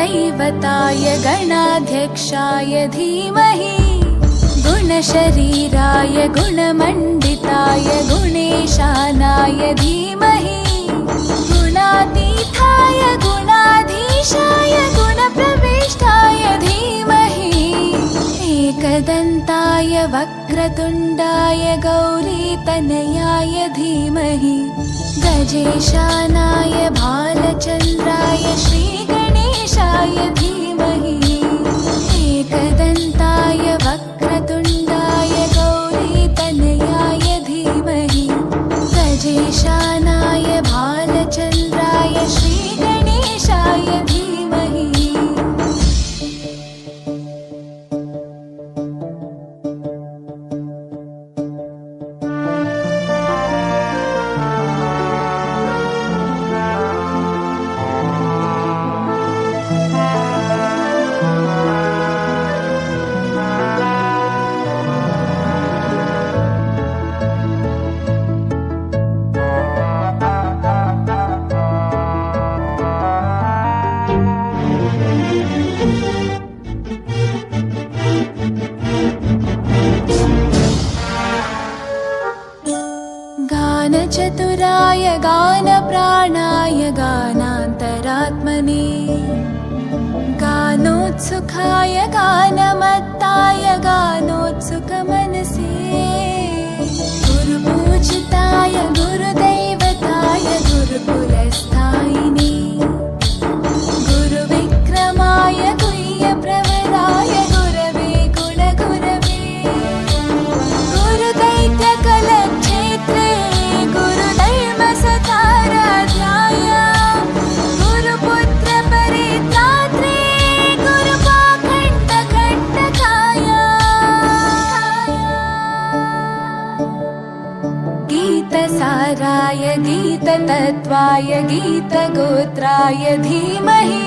गुरुदैवताय गणाध्यक्षाय धीमहि गुणशरीराय गुणमण्डिताय गुणेशानाय धीमहि गुणातीताय गुणाधीशाय गुणप्रविष्टाय धीमहि एकदन्ताय वक्रतुण्डाय गौरीतनयाय धीमहि गजेशानाय भालचन्द्राय श्रीगणेशाय धीमहि एकदन्ताय वक्रतुण्डाय गौरीतनयाय धीमहि गजेशानाय भालचन्द्राय श्रीगणेशाय धीमहि गानचतुराय गानप्राणाय गानान्तरात्मने गानोत्सुकाय गानमत्ताय गानोत्सुकमनसे गुरुपूजिताय गुरुदैवताय गुरुकुलस्थायिने गुरुविक्रमाय गुह्यप्रवराय गुरवे गुणगुरवे गुरुदैत्यकलक्षेत्रे गुरुधर्मसताराध्याय गुरुपुत्रपरित्रात्रे गुरुपाखण्डकण्टकाय गीतसाराय गीततत्त्वाय गीतगोत्राय धीमहि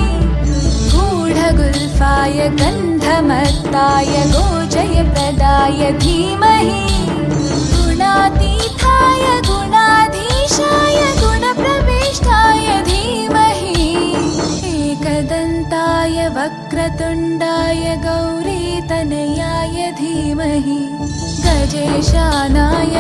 गूढगुल्फाय गन्धमत्ताय गोजयप्रदाय धीमहि गुणातीताय गुणाधीशाय गुणप्रविष्टाय धीमहि एकदन्ताय वक्रतुण्डाय गौरीतनयाय धीमहि गजेशानाय